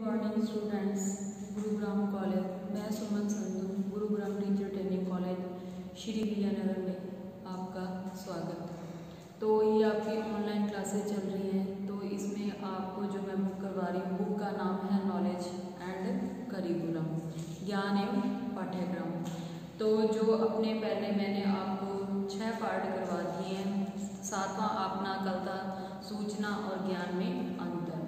Morning students, Gurugram college. मैं Suman Sandhu, Gurugram teacher training college Shri Vijaynagar में आपका स्वागत। तो ये आपकी ऑनलाइन क्लासेस चल रही हैं। तो इसमें आपको जो मैं बुक करवा रही हूँ, बुक का नाम है नॉलेज एंड करिकुलम, ज्ञान एवं पाठ्यक्रम। तो जो अपने पहले मैंने आपको 6 पार्ट करवा दिए हैं। 7वां अपना कल था सूचना और ज्ञान में अंतर।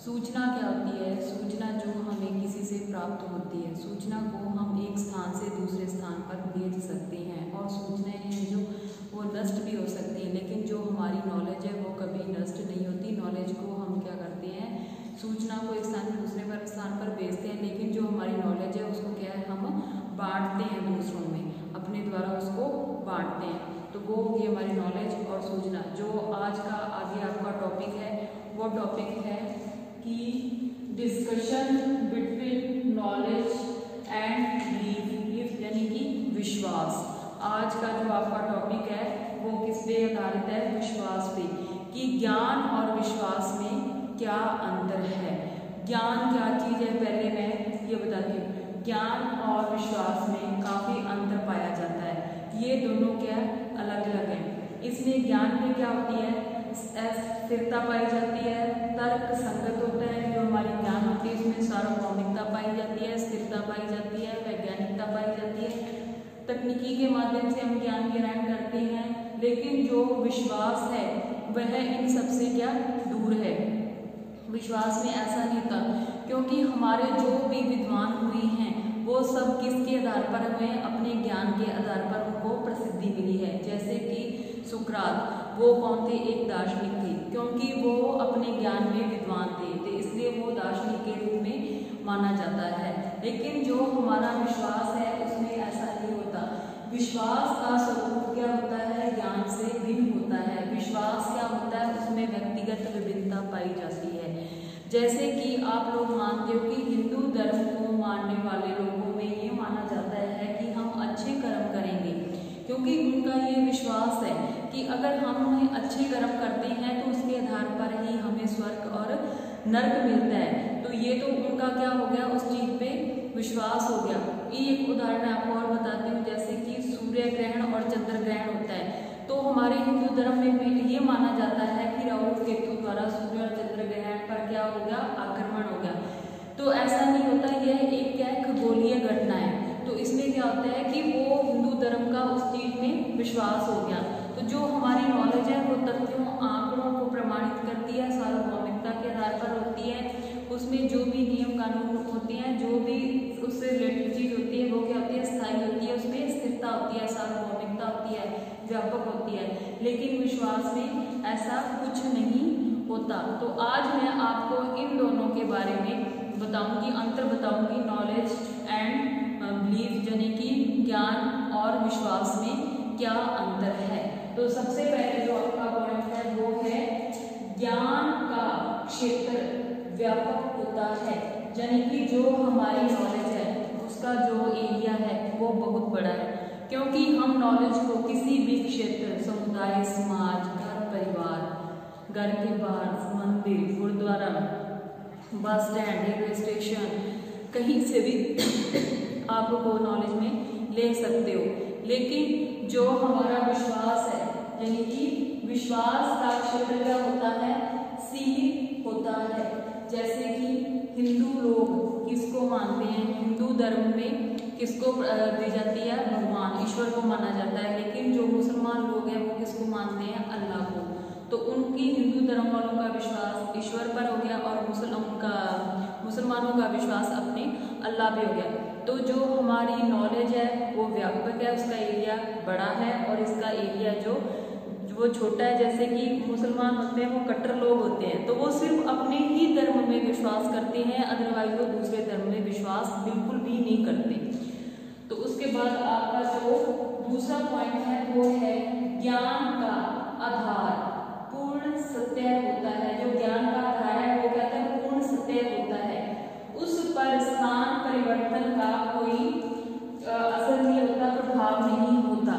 सूचना क्या होती है? सूचना जो हमें किसी से प्राप्त होती है, सूचना को हम एक स्थान से दूसरे स्थान पर भेज सकते हैं। और सूचनाएं हैं जो वो नष्ट भी हो सकती हैं, लेकिन जो हमारी नॉलेज है वो कभी नष्ट नहीं होती। नॉलेज को हम क्या करते हैं, सूचना को एक स्थान से दूसरे स्थान पर भेजते हैं, लेकिन जो हमारी नॉलेज है उसको क्या है, हम बांटते हैं दूसरों में, अपने द्वारा उसको बांटते हैं। तो वो होगी हमारी नॉलेज और सूचना। जो आज का आगे आपका टॉपिक है वो टॉपिक है कि discussion between knowledge and belief, यानी कि विश्वास। आज का जो आपका टॉपिक है वो किस पे आधारित है? विश्वास पे, कि ज्ञान और विश्वास में क्या अंतर है। ज्ञान क्या चीज है, पहले मैं ये बताती हूँ। ज्ञान और विश्वास में काफी अंतर पाया जाता है। ये दोनों क्या अलग अलग हैं। इसमें ज्ञान में क्या होती है, स्थिरता पाई जाती है, तर्क संगत होता है। जो हमारी ज्ञान होती है उसमें सार्वभौमिकता पाई जाती है, स्थिरता पाई जाती है, वैज्ञानिकता पाई जाती है। तकनीकी के माध्यम से हम ज्ञान ग्रहण करते हैं, लेकिन जो विश्वास है वह इन सबसे क्या दूर है। विश्वास में ऐसा नहीं होता, क्योंकि हमारे जो भी विद्वान हुए हैं वो सब किसके आधार पर हुए? अपने ज्ञान के आधार पर उनको प्रसिद्धि मिली है। जैसे कि सुकरात, वो कौन थे? एक दार्शनिक थे, क्योंकि वो अपने ज्ञान में विद्वान थे, तो इसलिए वो दार्शनिक के रूप में माना जाता है। लेकिन जो हमारा विश्वास है उसमें ऐसा नहीं होता। विश्वास का स्वरूप क्या होता है? ज्ञान से भिन्न होता है। विश्वास क्या होता है? उसमें व्यक्तिगत विभिन्नता पाई जाती है। जैसे कि आप लोग मानते हो कि हिंदू धर्म को मानने वाले लोगों में ये माना जाता है कि हम अच्छे कर्म करेंगे, क्योंकि उनका ये विश्वास है कि अगर हम अच्छे कर्म करते हैं तो उसके आधार पर ही हमें स्वर्ग और नर्क मिलता है। तो ये तो उनका क्या हो गया, उस चीज पे विश्वास हो गया। एक उदाहरण आपको और बताती हूँ। जैसे कि सूर्य ग्रहण और चंद्र ग्रहण होता है, तो हमारे हिंदू धर्म में ये माना जाता है कि राहु केतु द्वारा सूर्य और चंद्र ग्रहण पर क्या हो गया, आक्रमण हो गया। तो ऐसा नहीं होता, यह एक क्या खगोलीय घटना है। तो इसमें क्या होता है कि वो हिंदू धर्म का उस चीज में विश्वास हो गया। तो जो हमारी नॉलेज है वो तथ्यों आंकड़ों को प्रमाणित करती है, सार्वभौमिकता के आधार पर होती है। उसमें जो भी नियम कानून होते हैं, जो भी उससे रिलेटेड चीज होती है वो क्या होती है, स्थायी होती है, उसमें स्थिरता होती है, सार्वभौमिकता होती है, व्यापक होती है। लेकिन विश्वास में ऐसा कुछ नहीं होता। तो आज मैं आपको इन दोनों के बारे में बताऊंगी, अंतर बताऊंगी, नॉलेज एंड बिलीफ, यानी कि ज्ञान और विश्वास में क्या अंतर है। तो सबसे पहले जो आपका पॉइंट है वो है ज्ञान का क्षेत्र व्यापक होता है, यानी कि जो हमारी नॉलेज है उसका जो एरिया है वो बहुत बड़ा है। क्योंकि हम नॉलेज को किसी भी क्षेत्र, समुदाय, समाज, घर परिवार, घर के बाहर, मंदिर, gurdwara, bus stand, railway station, कहीं से भी आपको नॉलेज में ले सकते हो। लेकिन जो हमारा विश्वास है, यानी कि विश्वास का क्षेत्र क्या होता है, सीमित होता है। जैसे कि हिंदू लोग किसको मानते हैं? हिंदू धर्म में किसको दी जाती है? भगवान, ईश्वर को माना जाता है। लेकिन जो मुसलमान लोग हैं वो किसको मानते हैं? अल्लाह को। तो उनकी हिंदू धर्म वालों का विश्वास ईश्वर पर हो गया और मुसलमानों का विश्वास अपने अल्लाह पे हो गया। तो जो हमारी नॉलेज है वो व्यापक है, उसका एरिया बड़ा है और इसका एरिया जो वो छोटा है। जैसे कि मुसलमान होते हैं वो कट्टर लोग होते हैं, तो वो सिर्फ अपने ही धर्म में विश्वास करते हैं, अदरवाइज वो दूसरे धर्म में विश्वास बिल्कुल भी नहीं करते। तो उसके बाद आपका जो दूसरा पॉइंट है वो है ज्ञान का आधार पूर्ण सत्य होता है। जो ज्ञान का आधार है वो कहता है पूर्ण सत्य होता है, उस पर स्थान परिवर्तन का कोई असर नहीं होता, प्रभाव नहीं होता।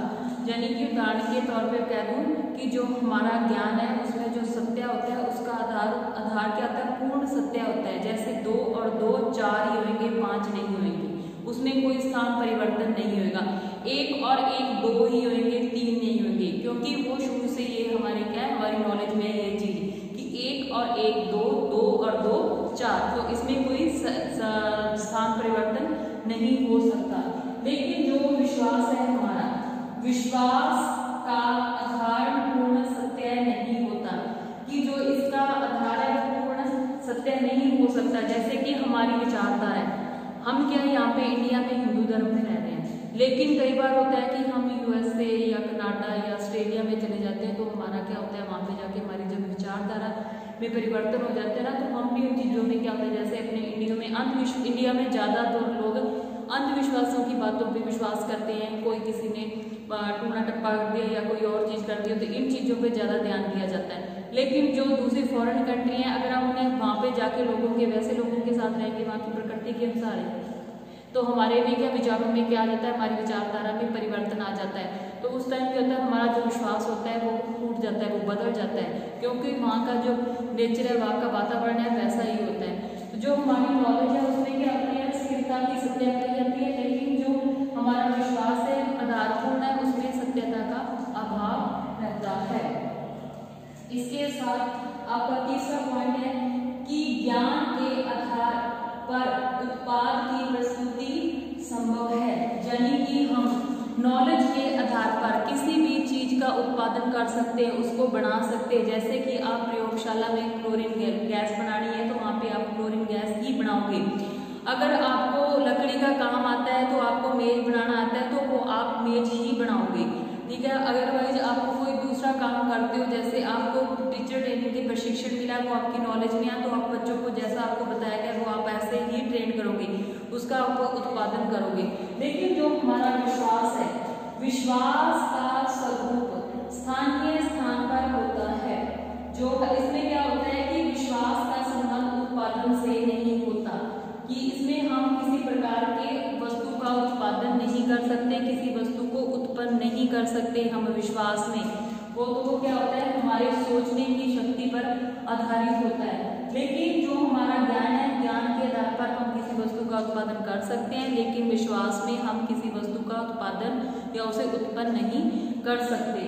यानी कि उदाहरण के तौर पे कह दूं कि जो हमारा ज्ञान है उसमें जो सत्य होता है उसका आधार क्या होता है? पूर्ण सत्य होता है। जैसे 2 और 2 5 नहीं होंगे, उसमें कोई स्थान परिवर्तन नहीं होगा। 1 और 1 2 ही होंगे, 3 नहीं होंगे, क्योंकि वो शुरू से ये हमारे क्या है, हमारी नॉलेज में ये चीज कि 1 और 1 2, 2 और 2 4, तो इसमें कोई स्थान परिवर्तन नहीं हो सकता। लेकिन जो विश्वास है हमारा, विश्वास का आधार पूर्ण सत्य नहीं होता, कि जो इसका आधार है पूर्ण सत्य नहीं हो सकता। जैसे कि हमारी विचारधारा है, हम क्या यहाँ पे इंडिया में हिंदू धर्म में रह रहे हैं, लेकिन कई बार होता है कि हम यूएसए या कनाडा या ऑस्ट्रेलिया में चले जाते हैं, तो हमारा क्या होता है, वहाँ पे जाके हमारी जब विचारधारा में परिवर्तन हो जाते हैं ना, तो हम भी उन चीज़ों में क्या होता है, जैसे अपने इंडिया में ज़्यादातर लोग अंधविश्वासों की बातों पे विश्वास करते हैं। कोई किसी ने टूना टप्पा कर दिया या कोई और चीज़ कर दी, तो इन चीज़ों पे ज़्यादा ध्यान दिया जाता है। लेकिन जो दूसरी फॉरेन कंट्री हैं, अगर हम उन्हें वहाँ पे जाके लोगों के वैसे लोगों के साथ रहेंगे, वहाँ की प्रकृति के अनुसार है, तो हमारे भी क्या विचारों में क्या आ जाता है, हमारी विचारधारा में परिवर्तन आ जाता है। तो उस टाइम क्या होता है, हमारा जो विश्वास होता है वो टूट जाता है, वो बदल जाता है, क्योंकि वहाँ का जो नेचर है, वहाँ का वातावरण है, वैसा ही होता है। तो जो हमारी नॉलेज है उसमें क्या होती है, स्थिरता की सत्य कही जाती है, लेकिन जो हमारा विश्वास है आधारपूर्ण है, उसमें सत्यता का अभाव रहता है। इसके साथ आपका तीसरा पॉइंट है कि ज्ञान के आधार पर उत्पाद की प्रस्तुति संभव है, यानी कि हम नॉलेज के आधार पर किसी भी चीज का उत्पादन कर सकते हैं, उसको बना सकते हैं। जैसे कि आप प्रयोगशाला में क्लोरीन गैस बनानी है, तो वहाँ पे आप क्लोरीन गैस ही बनाओगे। अगर आपको लकड़ी का काम आता है, तो आपको मेज बनाना आता है, तो वो आप मेज ही बनाओगे, ठीक है। अदरवाइज आपको कोई दूसरा काम करते हो, जैसे आपको टीचर ट्रेनिंग के प्रशिक्षण मिला, वो आपकी नॉलेज में है, तो आप बच्चों को जैसा आपको बताया गया वो आप ऐसे ही ट्रेन करोगे, उसका आप उत्पादन करोगे। लेकिन जो हमारा विश्वास है, विश्वास का स्वरूप स्थानीय स्थान पर होता है। जो इसमें क्या होता है कि विश्वास का संबंध उत्पादन से नहीं होता, कि इसमें हम किसी प्रकार के वस्तु का उत्पादन नहीं कर सकते, किसी वस्तु को उत्पन्न नहीं कर सकते हम विश्वास में। वो क्या होता है, हमारे सोचने की शक्ति पर आधारित होता है। लेकिन जो हमारा ज्ञान है, ज्ञान के आधार पर हम किसी वस्तु का उत्पादन कर सकते हैं, लेकिन विश्वास में हम किसी वस्तु का उत्पादन या उसे उत्पन्न नहीं कर सकते।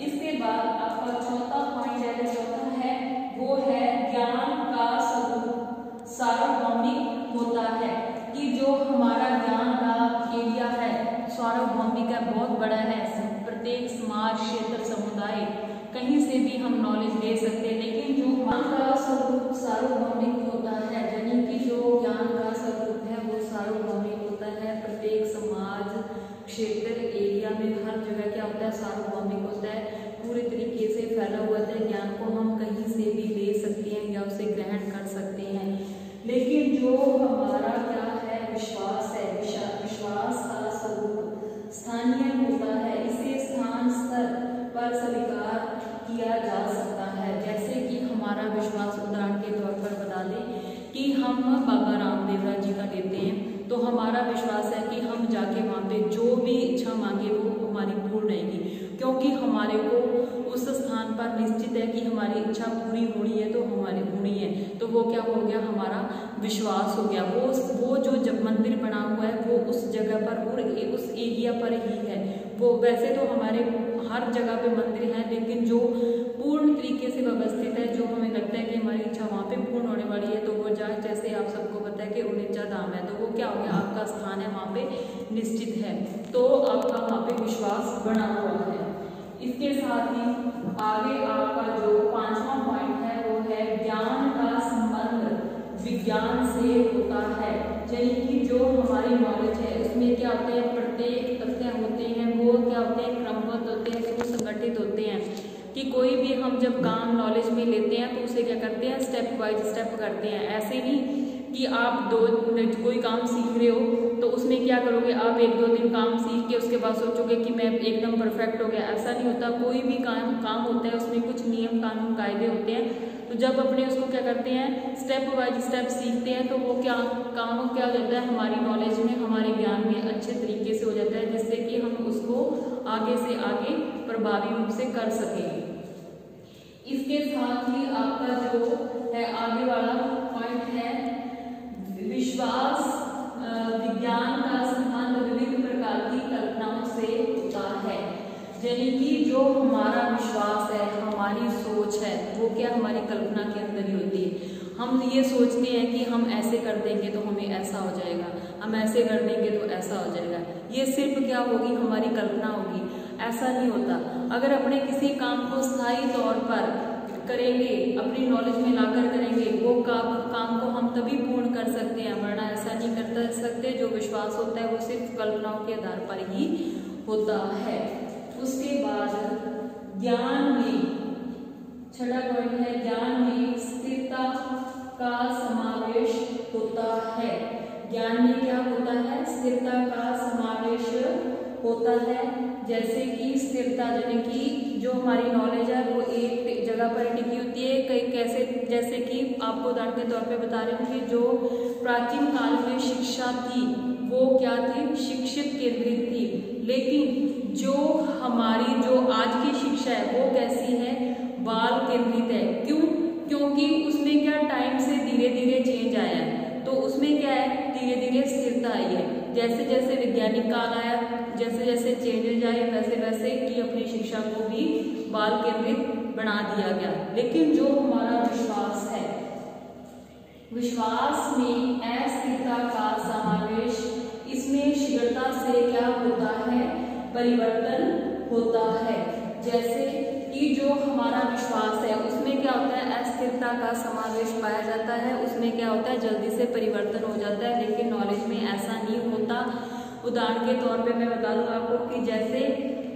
इसके बाद आपका चौथा पॉइंट है, चौथा है वो है ज्ञान का स्वरूप सार्वभौमिक होता है, कि जो हमारा ज्ञान का एरिया है सार्वभौमिक है, बहुत बड़ा है। प्रत्येक समाज, क्षेत्र, समुदाय कहीं से भी हम नॉलेज ले सकते हैं। लेकिन जो ज्ञान का स्वरूप सार्वभौमिक होता है, यानी कि जो ज्ञान का स्वरूप है वो सार्वभौमिक होता है। प्रत्येक समाज, क्षेत्र, एरिया में हर जगह क्या होता है, सार्वभौमिक होता है, पूरे तरीके से फैला हुआ है। ज्ञान को हम कहीं से भी ले सकते हैं या उसे ग्रहण कर सकते हैं। लेकिन जो हमारा क्या है, विश्वास है, विश्वास का स्वरूप स्थानीय होता है, इसे स्थान स्तर पर स्वीकार किया जा सकता है। जैसे कि हमारा विश्वास, उदाहरण के तौर पर बता दें कि हम बाबा रामदेव जी का लेते हैं, तो हमारा विश्वास है कि हम जाके वहाँ पे जो भी इच्छा मांगे वो हमारी पूर्ण रहेगी, क्योंकि हमारे को उस स्थान पर निश्चित है कि हमारी इच्छा पूरी होनी है, तो हमारी होनी है। तो वो क्या हो गया, हमारा विश्वास हो गया। वो जो जब मंदिर बना हुआ है वो उस जगह पर और उस एरिया पर ही है। वो वैसे तो हमारे हर जगह पे मंदिर है, लेकिन जो पूर्ण तरीके से व्यवस्थित है, जो हमें लगता है कि हमारी इच्छा वहाँ पे पूर्ण होने वाली है, तो वो जैसे आप सबको पता है कि उनिच्चा धाम है, तो वो क्या हो गया, आपका स्थान है वहाँ पे निश्चित है, तो आपका वहाँ पे विश्वास बना हुआ है। इसके साथ ही आगे आपका जो पांचवा पॉइंट है वो है ज्ञान का संबंध विज्ञान से होता है, यानी कि जो हमारी नॉलेज है उसमें क्या होते हैं, प्रत्येक तथ्य होते हैं वो क्या होते हैं, क्रमबद्ध होते हैं, सुसंगठित होते हैं। कि कोई भी हम जब काम नॉलेज में लेते हैं तो उसे क्या करते हैं, स्टेप बाय स्टेप करते हैं। ऐसे नहीं कि आप कोई काम सीख रहे हो तो उसमें क्या करोगे, आप 1-2 दिन काम सीख के उसके बाद सोचोगे कि मैं एकदम परफेक्ट हो गया, ऐसा नहीं होता। कोई भी काम होता है उसमें कुछ नियम कानून कायदे होते हैं, तो जब अपने उसको क्या करते हैं, स्टेप बाय स्टेप सीखते हैं, तो वो क्या काम क्या हो जाता है, हमारी नॉलेज में, हमारे ज्ञान में अच्छे तरीके से हो जाता है, जिससे कि हम उसको आगे से आगे प्रभावी रूप से कर सकें। इसके साथ ही आपका जो है आगे वाला पॉइंट है विश्वास यानी कि जो हमारा विश्वास है, हमारी सोच है, वो क्या हमारी कल्पना के अंदर ही होती है। हम ये सोचते हैं कि हम ऐसे कर देंगे तो हमें ऐसा हो जाएगा, हम ऐसे कर देंगे तो ऐसा हो जाएगा। ये सिर्फ क्या होगी, हमारी कल्पना होगी, ऐसा नहीं होता। अगर अपने किसी काम को स्थायी तौर पर करेंगे, अपनी नॉलेज में लाकर करेंगे, वो काम को हम तभी पूर्ण कर सकते हैं, वरना ऐसा नहीं कर सकते। जो विश्वास होता है वो सिर्फ कल्पनाओं के आधार पर ही होता है। उसके बाद ज्ञान में छठा पॉइंट है, ज्ञान में स्थिरता का समावेश होता है। ज्ञान में क्या होता है, स्थिरता का समावेश होता है। जैसे कि स्थिरता यानी कि जो हमारी नॉलेज है वो एक जगह पर टिकी होती है। कई कैसे, जैसे कि आपको उदाहरण के तौर पे बता रहे हूँ कि जो प्राचीन काल में शिक्षा थी वो क्या थी, शिक्षित केंद्रित थी। लेकिन जो हमारी जो आज की शिक्षा है वो कैसी है, बाल केंद्रित है। क्यों? क्योंकि उसमें क्या टाइम से धीरे धीरे चेंज आया है, तो उसमें क्या है, धीरे धीरे स्थिरता आई है। जैसे जैसे वैज्ञानिक काल आया, जैसे जैसे चेंजेज आए, वैसे वैसे कि अपनी शिक्षा को भी बाल केंद्रित बना दिया गया। लेकिन जो हमारा विश्वास है, विश्वास में अस्थिरता का समावेश, इसमें शीघ्रता से क्या होता है, परिवर्तन होता है। जैसे कि जो हमारा विश्वास है उसमें क्या होता है, अस्थिरता का समावेश पाया जाता है, उसमें क्या होता है, जल्दी से परिवर्तन हो जाता है। लेकिन नॉलेज में ऐसा नहीं होता। उदाहरण के तौर पे मैं बता दूं आपको कि जैसे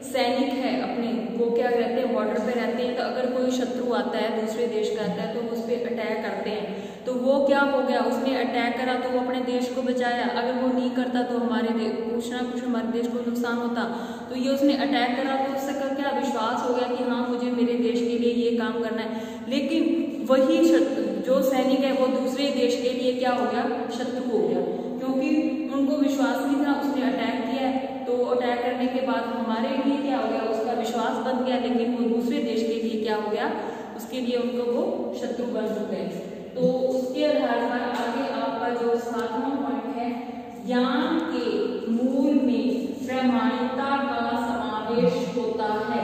सैनिक है अपने, वो क्या रहते हैं, बॉर्डर पे रहते हैं। तो अगर कोई शत्रु आता है, दूसरे देश का आता है, तो उस पर अटैक करते हैं। तो वो क्या हो गया, उसने अटैक करा तो वो अपने देश को बचाया। अगर वो नहीं करता तो हमारे कुछ ना कुछ हमारे देश को नुकसान होता। तो ये उसने अटैक करा तो उससे क्या विश्वास हो गया कि हाँ मुझे मेरे देश के लिए ये काम करना है। लेकिन वही जो सैनिक है वो दूसरे देश के लिए क्या हो गया, शत्रु हो गया, क्योंकि उनको विश्वास नहीं था। उसने अटैक किया तो अटैक करने के बाद हमारे लिए क्या हो गया, उसका विश्वास बन गया। लेकिन वो दूसरे देश के लिए क्या हो गया, उसके लिए उनको वो शत्रु बन चुके। तो उसके आधार पर आगे आपका जो 7वां पॉइंट है, ज्ञान के मूल में प्रामाणिकता का समावेश होता है।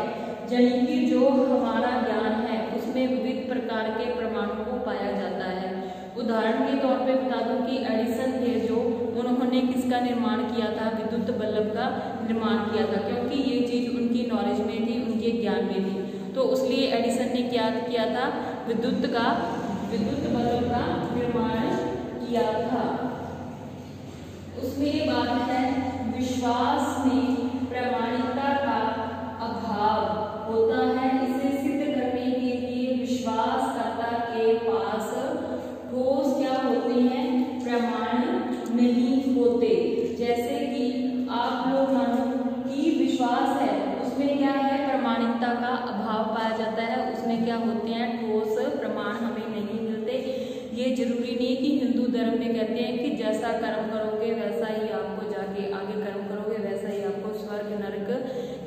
यानी कि जो हमारा ज्ञान है उसमें विविध प्रकार के प्रमाणों को पाया जाता है। उदाहरण के तौर पे बता दूं कि एडिसन थे, जो उन्होंने किसका निर्माण किया था, विद्युत बल्ब का निर्माण किया था, क्योंकि ये चीज उनकी नॉलेज में थी, उनके ज्ञान में थी। तो इसलिए एडिसन ने क्या किया था, विद्युत बल्ब का निर्माण किया था। उसमें बात है, विश्वास में प्रामाणिकता का अभाव होता है। इसे सिद्ध करने के लिए विश्वासकर्ता के पास ठोस क्या होते हैं, प्रमाण नहीं होते। जैसे कि आप लोग मानो कि विश्वास है, उसमें क्या है, प्रामाणिकता का अभाव पाया जाता है। उसमें क्या होते हैं, ठोस प्रमाण हमें नहीं मिलते। ये जरूरी नहीं कि हिंदू धर्म में कहते हैं कि जैसा कर्म करोगे वैसा ही आपको जाके आगे कर्म करोगे, वैसा ही आपको स्वर्ग नरक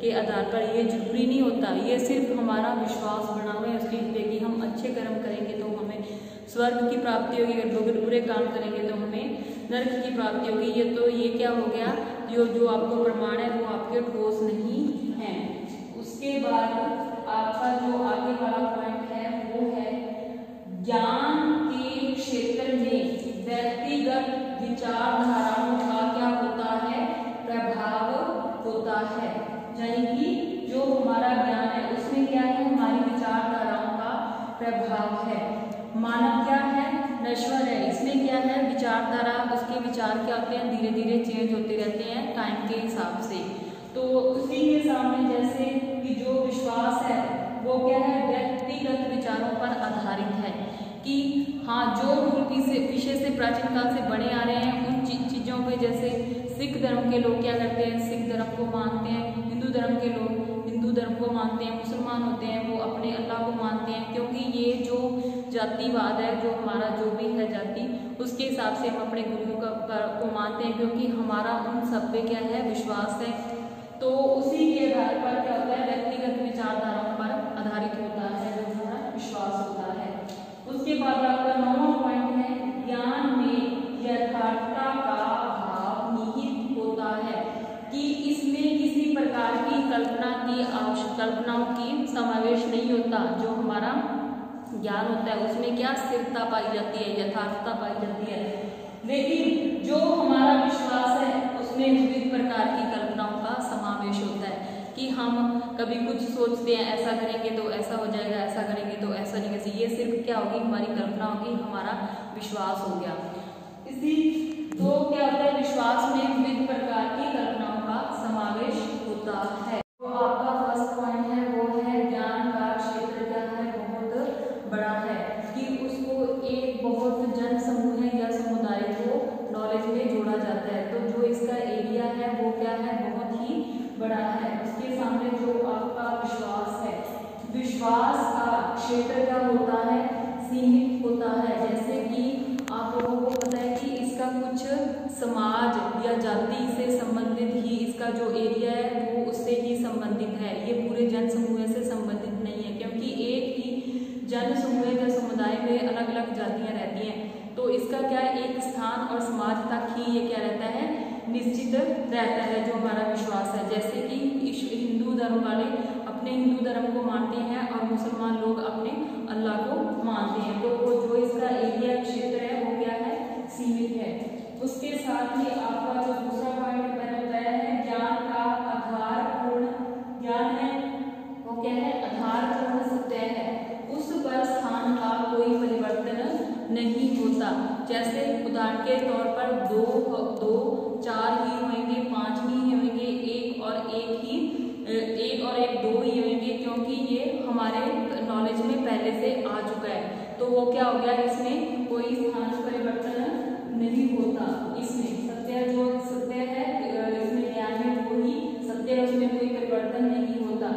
के आधार पर, ये जरूरी नहीं होता। ये सिर्फ हमारा विश्वास बना हुआ है उस चीज पे कि हम अच्छे कर्म करेंगे तो हमें स्वर्ग की प्राप्ति होगी, अगर बुरे काम करेंगे तो हमें नरक की प्राप्ति होगी। ये क्या हो गया, जो आपको प्रमाण है वो आपके ठोस नहीं है। उसके बाद आपका जो आगे वाला पॉइंट है वो है, ज्ञान के क्षेत्र में व्यक्तिगत विचारधाराओं का क्या होता है, प्रभाव होता है। यानी कि जो हमारा ज्ञान है उसमें क्या है, हमारी विचारधाराओं का प्रभाव है। मानव क्या है, नश्वर है। इसमें क्या है, विचारधारा, उसके विचार क्या होते हैं, धीरे धीरे चेंज होते रहते हैं टाइम के हिसाब से। तो उसी के सामने जैसे कि जो विश्वास है वो क्या है, व्यक्तिगत विचारों पर आधारित है। कि हाँ, जो मूल विषय से प्राचीन काल से बने आ रहे हैं उन चीजों पे, जैसे सिख धर्म के लोग क्या करते हैं, सिख धर्म को मानते हैं। हिंदू धर्म के लोग हिंदू धर्म को मानते हैं। मुसलमान होते हैं वो अपने अल्लाह को मानते हैं। क्योंकि ये जो जातिवाद है, जो हमारा जो भी है जाति, उसके हिसाब से हम अपने गुरुओं को मानते हैं, क्योंकि हमारा उन सब पे क्या है, विश्वास है। तो उसी के आधार पर क्या होता है, व्यक्तिगत विचारधाराओं पर आधारित होता है जो हमारा विश्वास होता है। उसके बाद आपका 9वां पॉइंट है, ज्ञान में यथार्थता का अभाव निहित होता है। कि इसमें किसी प्रकार की कल्पनाओं की समावेश नहीं होता। जो हमारा ज्ञान होता है उसमें क्या स्थिरता पाई जाती है, यथार्थता पाई जाती है। लेकिन जो हमारा विश्वास है उसमें विविध प्रकार की कल्पनाओं का समावेश होता है कि हम कभी कुछ सोचते हैं ऐसा करेंगे तो ऐसा हो जाएगा, ऐसा करेंगे तो ऐसा नहीं कैसे, ये सिर्फ क्या होगी, हमारी कल्पना होगी, हमारा विश्वास हो गया। इसी तो क्या होता है, विश्वास में विविध प्रकार की कल्पनाओं का समावेश होता है। तो आपका फर्स्ट पॉइंट है वो है ज्ञान का क्षेत्र क्या है, बहुत बड़ा है, कि उसको एक बहुत जन समूह है या समुदाय को नॉलेज में जोड़ा जाता है। तो जो इसका एरिया है वो क्या है, बहुत ही बड़ा है। उसके सामने जो आपका विश्वास है, विश्वास का क्षेत्र क्या होता है, सीमित होता है। जैसे कि आप लोगों को पता है कि इसका कुछ समाज या जाति से संबंधित ही इसका जो एरिया है वो उससे ही संबंधित है, ये पूरे जन समूह से संबंधित नहीं है, क्योंकि एक ही जन समूह या समुदाय में अलग अलग जातियां रहती हैं। तो इसका क्या है, एक स्थान और समाज तक ही ये क्या रहता है, निश्चित रहता है जो हमारा विश्वास है। जैसे कि हिंदू धर्म वाले अपने हिंदू धर्म को मानते हैं और मुसलमान लोग अपने अल्लाह को मानते हैं। तो वो जो इसका एरिया क्षेत्र है वो क्या है, सीमित है। उसके साथ ही आपका जो दूसरा पॉइंट मैंने बताया है, ज्ञान का आधारपूर्ण ज्ञान है वो क्या है, आधारपूर्ण सत्य है, उस पर स्थान का कोई परिवर्तन नहीं होता। जैसे उदाहरण के तौर पर दो चार ही होंगे, पांच ही होंगे, एक और एक दो ही होंगे, क्योंकि ये हमारे नॉलेज में पहले से आ चुका है। तो वो क्या हो गया, इसमें कोई स्थान परिवर्तन नहीं होता। इसमें सत्य जो सत्य है, इसमें ज्ञान में वो ही सत्य है, उसमें कोई परिवर्तन नहीं होता।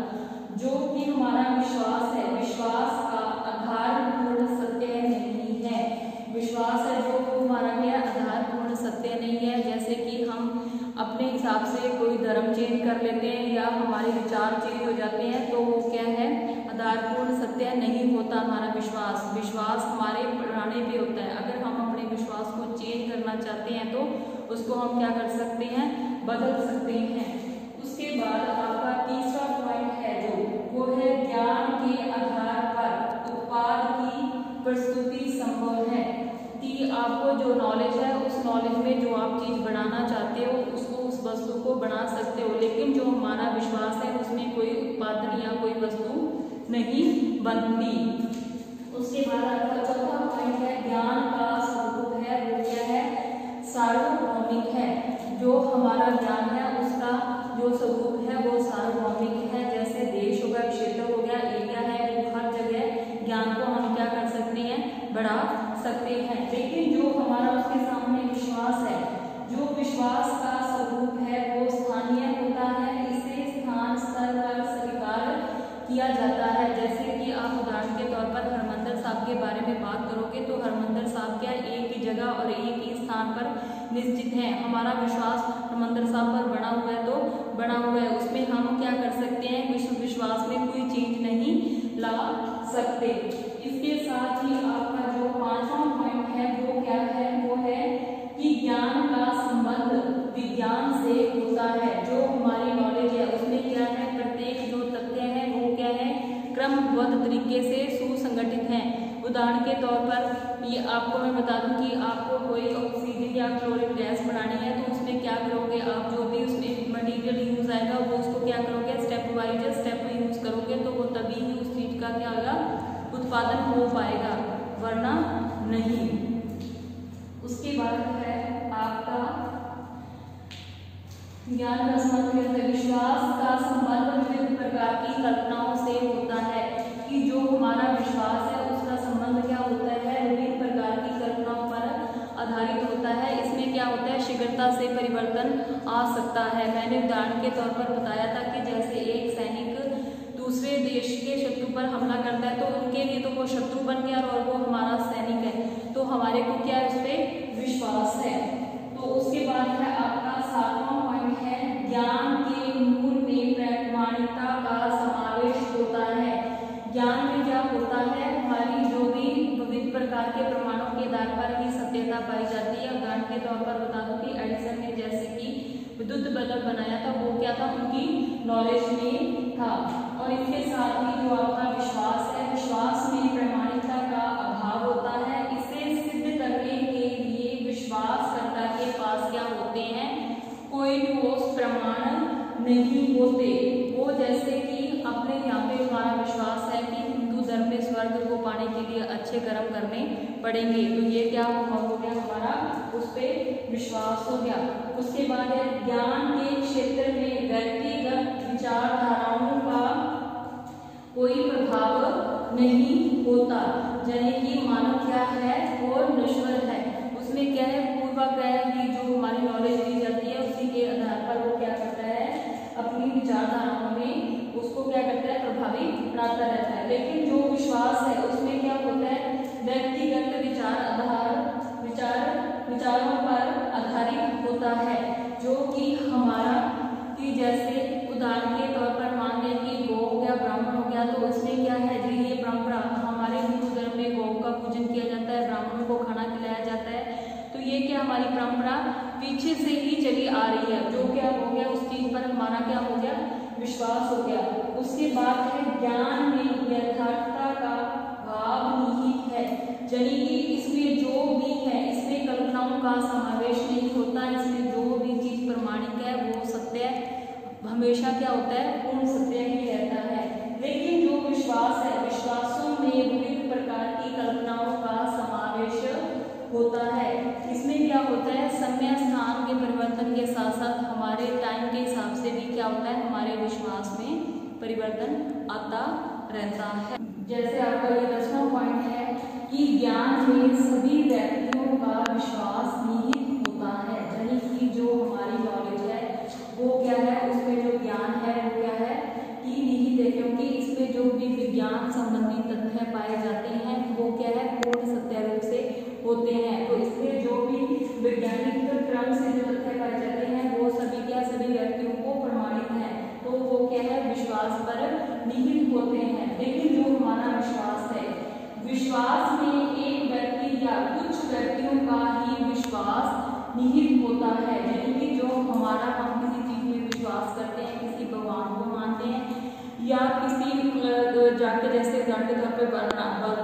जो कि हमारा विश्वास है, विश्वास का आधारपूर्ण सत्य नहीं है। विश्वास है जो हमारा क्या, आधारपूर्ण सत्य नहीं है। जैसे कि हम अपने हिसाब से कोई धर्म चेंज कर लेते हैं या हमारे विचार चेंज हो जाते हैं, तो वो क्या है, आधारपूर्ण सत्य नहीं होता हमारा विश्वास। विश्वास हमारे पुराने पे होता है। अगर हम अपने विश्वास को चेंज करना चाहते हैं तो उसको हम क्या कर सकते हैं, बदल सकते हैं। उसके बाद आपका तीसरा पॉइंट है जो वो है ज्ञान के आधार पर उत्पाद की प्रस्तुति संभव है, कि आपको जो नॉलेज है उस नॉलेज में जो आप चीज बनाना चाहते हो उसको, उस वस्तु को बना सकते हो। लेकिन जो हमारा विश्वास है उसमें कोई उत्पादन या कोई वस्तु नहीं बनती। उसके बाद आपका चौथा पॉइंट है ज्ञान का स्वरूप है वो क्या है, सार्वभौमिक है। जो हमारा ज्ञान है उसका जो स्वरूप है वो सार्वभौमिक है। जैसे देश हो गया, क्षेत्र हो गया, एरिया है, वो हर जगह ज्ञान को हम क्या कर सकते हैं, बढ़ा सकते हैं। लेकिन जो हमारा उसके सामने विश्वास है, जो विश्वास का स्वरूप है वो स्थानीय होता है, इसे स्थान स्तर पर स्वीकार किया जाता है। जैसे कि आप उदाहरण के तौर पर हरमंदिर साहब के बारे में बात करोगे तो हरमंदिर साहब क्या एक ही जगह और एक ही स्थान पर निश्चित है। हमारा विश्वास हरमंदिर साहब पर बना हुआ है तो बना हुआ है, उसमें हम क्या कर सकते हैं, विश्वास में कोई चेंज नहीं ला सकते। इसके साथ ही आपका जो पांचवा पॉइंट है वो क्या है, वो है कि ज्ञान का संबंध विज्ञान से होता है। जो हमारी नॉलेज है उसमें क्या है, प्रत्येक जो तथ्य है वो क्या है, क्रमबद्ध तरीके से सुसंगठित हैं। उदाहरण के तौर पर ये आपको मैं बता दूं कि आपको कोई ऑक्सीजन या क्लोरीन गैस बनानी है तो उसमें क्या करोगे आप, जो भी उसमें मटेरियल यूज आएगा वो उसको क्या करोगे, स्टेप वाइज स्टेप यूज करोगे, तो वो तभी ही उस चीज का क्या होगा, उत्पादन हो पाएगा, वरना नहीं। उसके बाद है आपका ज्ञान का संबंध, विश्वास का संबंध विभिन्न प्रकार की कल्पनाओं से होता है, कि जो हमारा विश्वास है उसका संबंध क्या होता है, विभिन्न प्रकार की कल्पनाओं पर आधारित होता है। इसमें क्या होता है, शीघ्रता से परिवर्तन आ सकता है। मैंने उदाहरण के तौर पर बताया था कि जैसे एक सैनिक दूसरे देश के शत्रु पर हमला करता है तो उनके लिए तो वो शत्रु बन गया और वो हमारा सैनिक है, तो हमारे को क्या है, उस पर विश्वास है। तो उसके बाद है आपका सातवां पॉइंट है ज्ञान के मूल में प्रामाणिकता का समावेश होता है। ज्ञान में क्या होता है, हमारी जो भी विविध प्रकार के प्रमाणों के आधार पर ही सत्यता पाई जाती है। उदाहरण के तौर पर बता दूं कि एडिसन ने जैसे कि विद्युत बल्ब बनाया था वो क्या था, उनकी नॉलेज में था। और इसके साथ ही जो आपका विश्वास है, विश्वास में प्रामाणिकता का अभाव होता है। इसे सिद्ध करने के लिए विश्वासकर्ता के पास क्या होते हैं, कोई ठोस प्रमाण नहीं होते। वो जैसे कि अपने यहाँ पे हमारा विश्वास है कि हिंदू धर्म में स्वर्ग को पाने के लिए अच्छे कर्म करने पड़ेंगे, तो ये क्या हो गया हमारा, उस पर विश्वास हो गया। उसके बाद है ज्ञान के क्षेत्र में व्यक्तिगत विचारधाराओं का कोई प्रभाव नहीं होता, यानी कि मानव क्या है, वो नश्वर है। उसमें क्या है, पूर्वाग्रह की जो हमारी नॉलेज दी जाती है उसी के आधार पर वो क्या करता है, अपनी विचारधाराओं में उसको क्या करता है, प्रभावी बनाता रहता है। लेकिन जो विश्वास है उसमें क्या होता है, व्यक्तिगत विचारों पर आधारित होता है, जो कि हमारा कि जैसे उदाहरण के तौर पर मान लें कि गौ हो गया, ब्राह्मण हो गया, तो उसमें क्या है जी, ये परंपरा हमारे हिंदू धर्म में गौ का पूजन किया जाता है, ब्राह्मणों को खाना खिलाया जाता है। तो ये क्या हमारी परंपरा पीछे से ही चली आ रही है, जो क्या हो गया, उस चीज पर हमारा क्या हो गया, विश्वास हो गया। उसके बाद है ज्ञान में यथार्थता का भाव निहित है, यानी कि इसमें जो भी है इसमें कल्पनाओं का समावेश नहीं होता, इसमें जो भी चीज प्रमाणिक है वो सत्य हमेशा क्या होता है, पूर्ण सत्य ही रहता है। लेकिन जो विश्वास है, विश्वासों में विभिन्न प्रकार की कल्पनाओं का समावेश होता है। इसमें क्या होता है, समय स्थान के परिवर्तन के साथ साथ हमारे टाइम के हिसाब से भी क्या होता है, हमारे विश्वास में परिवर्तन आता रहता है। जैसे आपका ये 10वां पॉइंट है कि ज्ञान में सभी व्यक्तियों का विश्वास निहित होता है, यानी कि जो हमारी नॉलेज है वो क्या है, उसमें जो ज्ञान है वो क्या है कि निहित है, क्योंकि इसमें जो भी विज्ञान संबंधी तथ्य पाए जाते हैं वो क्या है, पूर्ण सत्य रूप से होते हैं। तो इसमें जो भी वैज्ञानिक क्रम से जो तथ्य पाए जाते हैं वो सभी क्या, सभी व्यक्तियों को प्रमाणित है, तो वो क्या है, विश्वास पर निहित होते हैं। लेकिन जो हमारा विश्वास है, विश्वास में एक व्यक्ति या कुछ व्यक्तियों का ही विश्वास निहित होता है, यानी कि जो हमारा हम किसी चीज में विश्वास करते हैं, किसी भगवान को मानते हैं या किसी जाके जैसे उदाहरण के तौर पर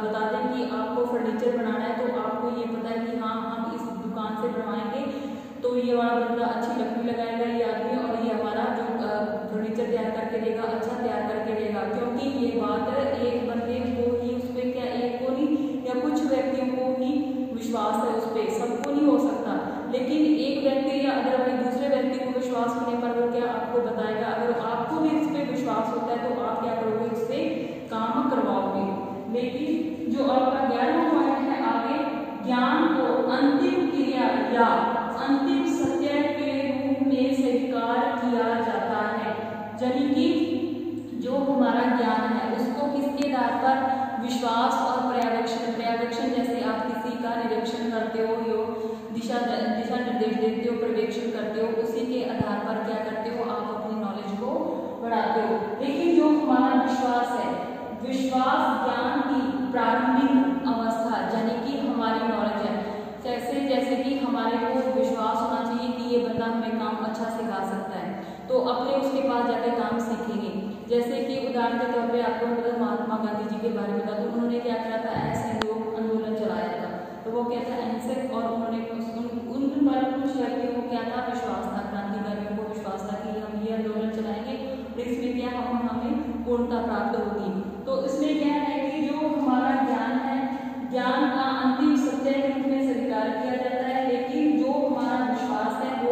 बता दें कि आपको फर्नीचर बनाना है, तो आपको ये पता है कि हाँ हम इस दुकान से बनवाएंगे तो ये वाला बंदा अच्छी लकड़ी लगाएगा ये आदमी, और ये हमारा जो फर्नीचर तैयार करके देगा अच्छा तैयार करके देगा, क्योंकि ये बात एक बंदे को ही उस पर क्या, एक को नहीं या कुछ व्यक्तियों को ही विश्वास है उस पर, सबको नहीं हो सकता। लेकिन एक व्यक्ति या अगर वही दूसरे व्यक्ति को विश्वास होने पर वो क्या आपको बताएगा, अगर आपको भी इस पर विश्वास होता है तो आप क्या करोगे, उससे काम करवाओगे। लेकिन जो आपका 11वां पॉइंट है आगे, ज्ञान को अंतिम क्रिया या अंतिम सत्य के रूप में स्वीकार किया जाता है, यानी कि जो हमारा ज्ञान है उसको किसके आधार पर, विश्वास और पर्यवेक्षण जैसे आप किसी का निरीक्षण करते हो, दिशा निर्देश देते हो, पर्यवेक्षण करते हो, उसी के आधार पर क्या करते हो, आप अपनी नॉलेज को बढ़ाते हो। लेकिन जो हमारा विश्वास है, विश्वास ज्ञान की प्रारंभिक अवस्था यानी कि हमारी नॉलेज है, जैसे कि हमारे को विश्वास होना चाहिए कि ये बंदा हमें काम अच्छा सिखा सकता है, तो अपने उसके पास जाकर काम सीखेंगे। जैसे कि उदाहरण के तौर पे आपको मतलब महात्मा गांधी जी के बारे में था, तो उन्होंने क्या करा था, असहयोग आंदोलन चलाया था, तो वो क्या था, अहिंसक, और उन्होंने उन पर कुछ व्यक्तियों को क्या था, विश्वास था, क्रांतिकारियों को विश्वास था कि हम ये आंदोलन चलाएंगे तो इसमें क्या हमें पूर्णता प्राप्त होगी। तो इसमें क्या है कि जो हमारा ज्ञान है, ज्ञान का अंतिम सत्य के रूप में स्वीकार किया जाता है, लेकिन जो हमारा विश्वास है वो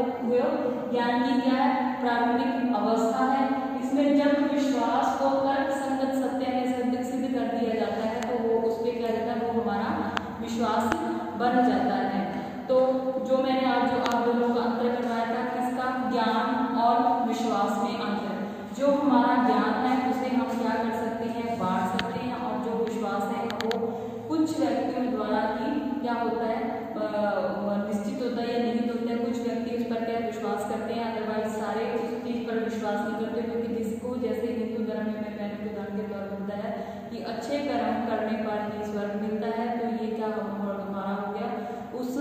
ज्ञान की क्या है, प्रारंभिक अवस्था है। इसमें जब विश्वास को तर्क संगत सत्य में सिद्ध कर दिया जाता है तो वो उस पर क्या रहता है, वो हमारा विश्वास बन जाता है। तो जो मैंने आज जो आप दोनों का अंतर करवाया था, किसका, ज्ञान और विश्वास में अंतर। जो हमारा ज्ञान है उसे हम क्या कर सकते हैं, बांट सकते हैं, और जो विश्वास है वो कुछ व्यक्तियों द्वारा ही क्या होता है, निश्चित होता है या निहित होता है। कुछ व्यक्ति उस पर क्या विश्वास करते हैं, अदरवाइज सारे उस चीज पर विश्वास नहीं करते, क्योंकि जिसको जैसे हिंदू धर्म में मैंने उदाहरण के तौर पर बताया कि अच्छे कर्म करने पर ही स्वर्ग मिलता है, तो ये क्या हमारा हो गया, उस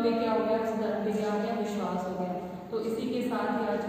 पे क्या हो गया, उस धर्म पे क्या हो गया, विश्वास हो गया। तो इसी के साथ ही आज